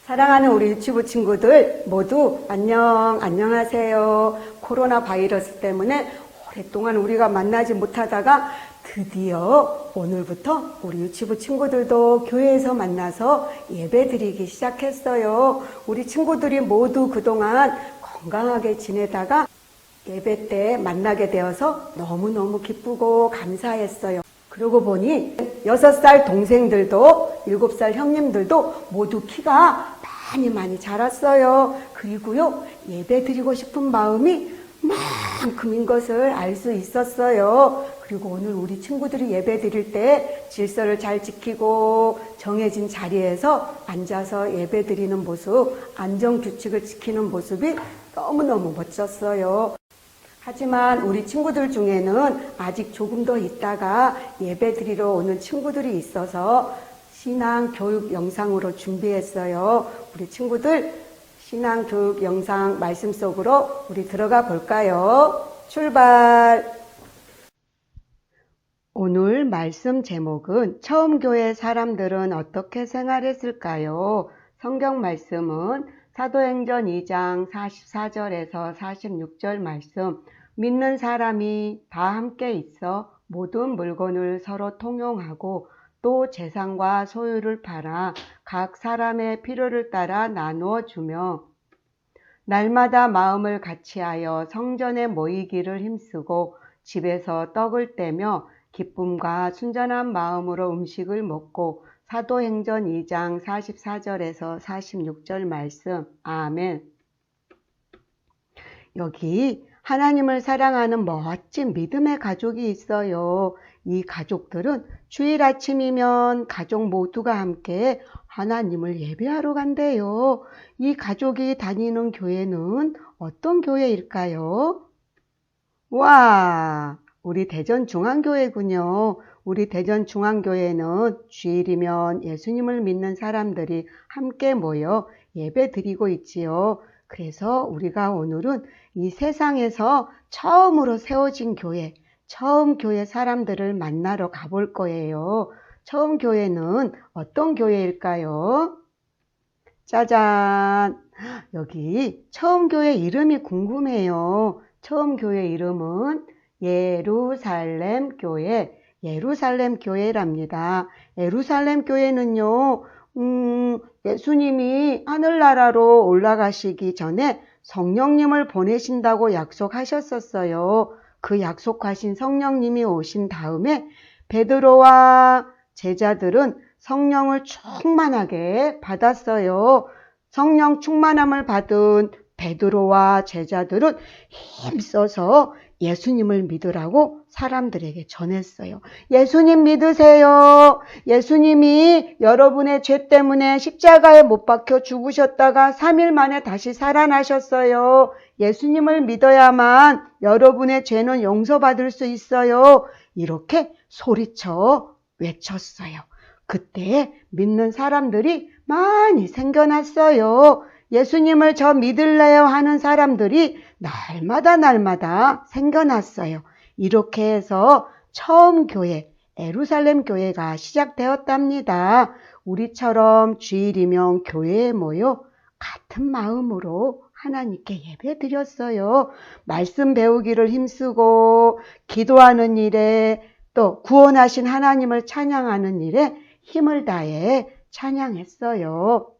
사랑하는 우리 유치부 친구들 모두 안녕하세요. 코로나 바이러스 때문에 오랫동안 우리가 만나지 못하다가 드디어 오늘부터 우리 유치부 친구들도 교회에서 만나서 예배 드리기 시작했어요. 우리 친구들이 모두 그동안 건강하게 지내다가 예배 때 만나게 되어서 너무너무 기쁘고 감사했어요. 그러고 보니 6살 동생들도 7살 형님들도 모두 키가 많이 자랐어요. 그리고요, 예배 드리고 싶은 마음이 만큼인 것을 알 수 있었어요. 그리고 오늘 우리 친구들이 예배 드릴 때 질서를 잘 지키고 정해진 자리에서 앉아서 예배 드리는 모습, 안전규칙을 지키는 모습이 너무너무 멋졌어요. 하지만 우리 친구들 중에는 아직 조금 더 있다가 예배 드리러 오는 친구들이 있어서 신앙 교육 영상으로 준비했어요. 우리 친구들 신앙 교육 영상 말씀 속으로 우리 들어가 볼까요? 출발! 오늘 말씀 제목은 처음 교회 사람들은 어떻게 생활했을까요? 성경 말씀은 사도행전 2장 44절에서 46절 말씀, 믿는 사람이 다 함께 있어 모든 물건을 서로 통용하고 또 재산과 소유를 팔아 각 사람의 필요를 따라 나누어 주며 날마다 마음을 같이하여 성전에 모이기를 힘쓰고 집에서 떡을 떼며 기쁨과 순전한 마음으로 음식을 먹고 사도행전 2장 44절에서 46절 말씀. 아멘. 여기 하나님을 사랑하는 멋진 믿음의 가족이 있어요. 이 가족들은 주일 아침이면 가족 모두가 함께 하나님을 예배하러 간대요. 이 가족이 다니는 교회는 어떤 교회일까요? 와, 우리 대전중앙교회군요. 우리 대전중앙교회는 주일이면 예수님을 믿는 사람들이 함께 모여 예배 드리고 있지요. 그래서 우리가 오늘은 이 세상에서 처음으로 세워진 교회, 처음 교회 사람들을 만나러 가볼 거예요. 처음 교회는 어떤 교회일까요? 짜잔! 여기 처음 교회 이름이 궁금해요. 처음 교회 이름은 예루살렘 교회, 예루살렘 교회랍니다. 예루살렘 교회는요, 예수님이 하늘나라로 올라가시기 전에 성령님을 보내신다고 약속하셨었어요. 그 약속하신 성령님이 오신 다음에 베드로와 제자들은 성령을 충만하게 받았어요. 성령 충만함을 받은 베드로와 제자들은 힘써서 예수님을 믿으라고 사람들에게 전했어요. 예수님 믿으세요. 예수님이 여러분의 죄 때문에 십자가에 못 박혀 죽으셨다가 3일 만에 다시 살아나셨어요. 예수님을 믿어야만 여러분의 죄는 용서받을 수 있어요. 이렇게 소리쳐 외쳤어요. 그때 믿는 사람들이 많이 생겨났어요. 예수님을 저 믿을래요 하는 사람들이 날마다 생겨났어요. 이렇게 해서 처음 교회, 예루살렘 교회가 시작되었답니다. 우리처럼 주일이면 교회에 모여 같은 마음으로 하나님께 예배 드렸어요. 말씀 배우기를 힘쓰고 기도하는 일에 또 구원하신 하나님을 찬양하는 일에 힘을 다해 찬양했어요.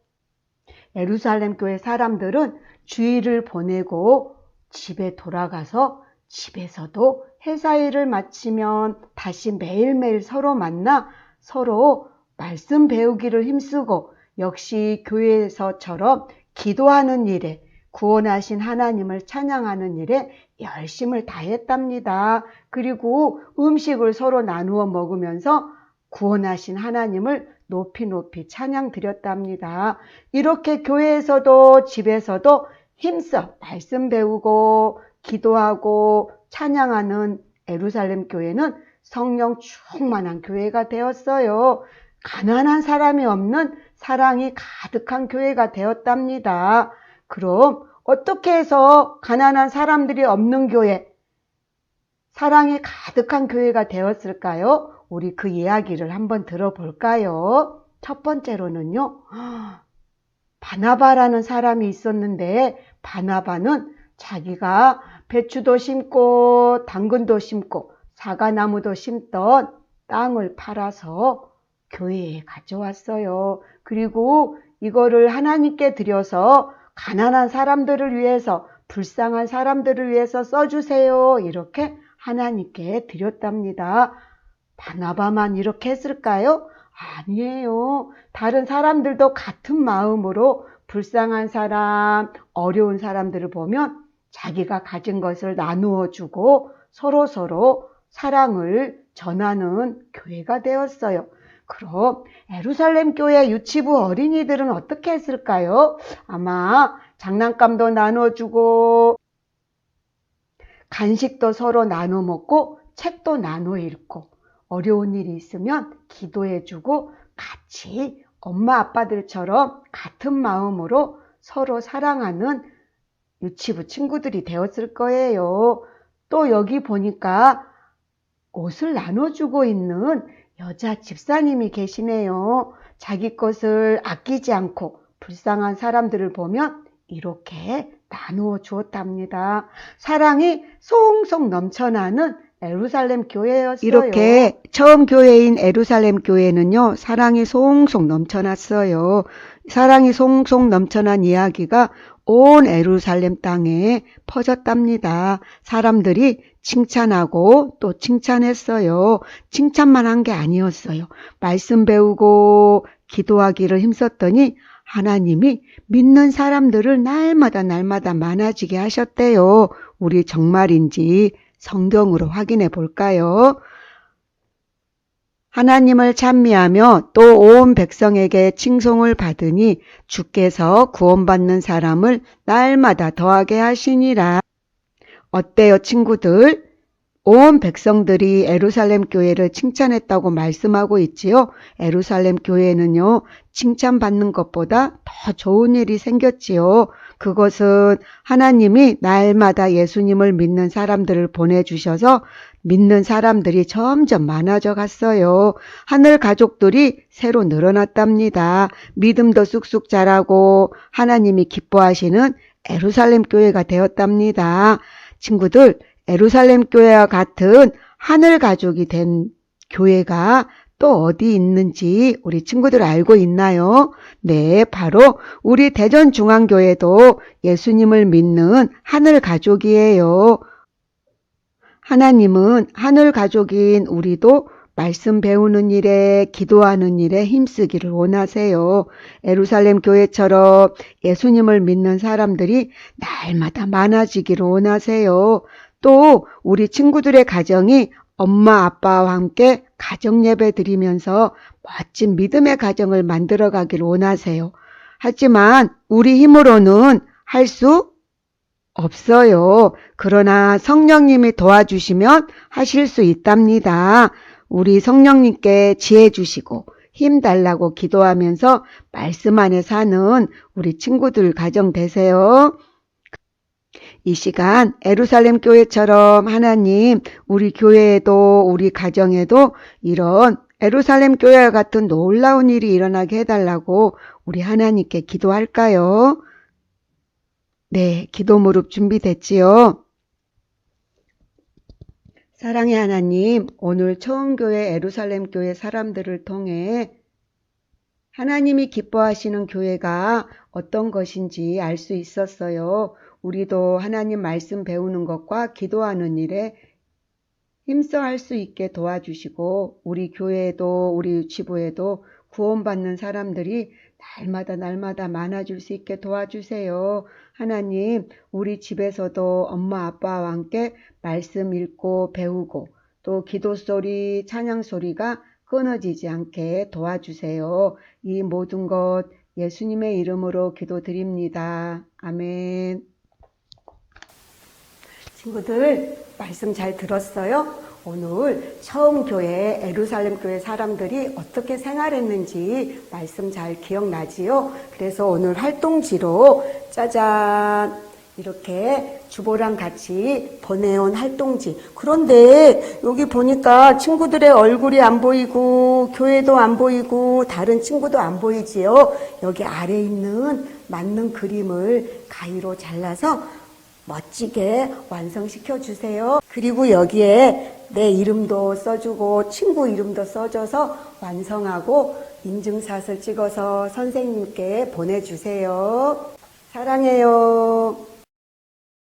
예루살렘 교회 사람들은 주일을 보내고 집에 돌아가서 집에서도 회사일을 마치면 다시 매일매일 서로 만나 서로 말씀 배우기를 힘쓰고 역시 교회에서처럼 기도하는 일에 구원하신 하나님을 찬양하는 일에 열심을 다했답니다. 그리고 음식을 서로 나누어 먹으면서 구원하신 하나님을 높이 찬양 드렸답니다. 이렇게 교회에서도 집에서도 힘써 말씀 배우고 기도하고 찬양하는 예루살렘 교회는 성령 충만한 교회가 되었어요. 가난한 사람이 없는 사랑이 가득한 교회가 되었답니다. 그럼 어떻게 해서 가난한 사람들이 없는 교회, 사랑이 가득한 교회가 되었을까요? 우리 그 이야기를 한번 들어볼까요? 첫 번째로는요, 바나바라는 사람이 있었는데 바나바는 자기가 배추도 심고 당근도 심고 사과나무도 심던 땅을 팔아서 교회에 가져왔어요. 그리고 이거를 하나님께 드려서 가난한 사람들을 위해서, 불쌍한 사람들을 위해서 써주세요. 이렇게 하나님께 드렸답니다. 바나바만 이렇게 했을까요? 아니에요. 다른 사람들도 같은 마음으로 불쌍한 사람, 어려운 사람들을 보면 자기가 가진 것을 나누어 주고 서로서로 사랑을 전하는 교회가 되었어요. 그럼 예루살렘 교회 유치부 어린이들은 어떻게 했을까요? 아마 장난감도 나눠주고 간식도 서로 나눠 먹고 책도 나눠 읽고 어려운 일이 있으면 기도해주고 같이 엄마 아빠들처럼 같은 마음으로 서로 사랑하는 유치부 친구들이 되었을 거예요. 또 여기 보니까 옷을 나눠주고 있는 여자 집사님이 계시네요. 자기 것을 아끼지 않고 불쌍한 사람들을 보면 이렇게 나누어 주었답니다. 사랑이 송송 넘쳐나는 예루살렘 교회였어요. 이렇게 처음 교회인 예루살렘 교회는요, 사랑이 송송 넘쳐났어요. 사랑이 송송 넘쳐난 이야기가 온 예루살렘 땅에 퍼졌답니다. 사람들이 칭찬하고 또 칭찬했어요. 칭찬만 한 게 아니었어요. 말씀 배우고 기도하기를 힘썼더니 하나님이 믿는 사람들을 날마다 많아지게 하셨대요. 우리 정말인지 성경으로 확인해 볼까요? 하나님을 찬미하며 또 온 백성에게 칭송을 받으니 주께서 구원받는 사람을 날마다 더하게 하시니라. 어때요, 친구들? 온 백성들이 예루살렘 교회를 칭찬했다고 말씀하고 있지요. 예루살렘 교회는요, 칭찬받는 것보다 더 좋은 일이 생겼지요. 그것은 하나님이 날마다 예수님을 믿는 사람들을 보내주셔서 믿는 사람들이 점점 많아져 갔어요. 하늘 가족들이 새로 늘어났답니다. 믿음도 쑥쑥 자라고 하나님이 기뻐하시는 예루살렘 교회가 되었답니다. 친구들, 예루살렘 교회와 같은 하늘 가족이 된 교회가 또 어디 있는지 우리 친구들 알고 있나요? 네, 바로 우리 대전중앙교회도 예수님을 믿는 하늘 가족이에요. 하나님은 하늘 가족인 우리도 말씀 배우는 일에, 기도하는 일에 힘쓰기를 원하세요. 예루살렘 교회처럼 예수님을 믿는 사람들이 날마다 많아지기를 원하세요. 또 우리 친구들의 가정이 엄마 아빠와 함께 가정 예배 드리면서 멋진 믿음의 가정을 만들어 가길 원하세요. 하지만 우리 힘으로는 할 수 없어요. 그러나 성령님이 도와주시면 하실 수 있답니다. 우리 성령님께 지혜 주시고 힘 달라고 기도하면서 말씀 안에 사는 우리 친구들 가정 되세요. 이 시간 예루살렘 교회처럼 하나님 우리 교회에도 우리 가정에도 이런 예루살렘 교회와 같은 놀라운 일이 일어나게 해달라고 우리 하나님께 기도할까요? 네, 기도 무릎 준비됐지요? 사랑의 하나님, 오늘 처음교회 예루살렘 교회 사람들을 통해 하나님이 기뻐하시는 교회가 어떤 것인지 알 수 있었어요. 우리도 하나님 말씀 배우는 것과 기도하는 일에 힘써 할 수 있게 도와주시고 우리 교회에도 우리 유치부에도 구원받는 사람들이 날마다 많아질 수 있게 도와주세요. 하나님, 우리 집에서도 엄마 아빠와 함께 말씀 읽고 배우고 또 기도 소리, 찬양 소리가 끊어지지 않게 도와주세요. 이 모든 것 예수님의 이름으로 기도드립니다. 아멘. 친구들, 말씀 잘 들었어요? 오늘 처음 교회, 예루살렘 교회 사람들이 어떻게 생활했는지 말씀 잘 기억나지요? 그래서 오늘 활동지로 짜잔! 이렇게 주보랑 같이 보내온 활동지. 그런데 여기 보니까 친구들의 얼굴이 안 보이고 교회도 안 보이고 다른 친구도 안 보이지요. 여기 아래 있는 맞는 그림을 가위로 잘라서 멋지게 완성시켜 주세요. 그리고 여기에 내 이름도 써주고 친구 이름도 써줘서 완성하고 인증샷을 찍어서 선생님께 보내주세요. 사랑해요.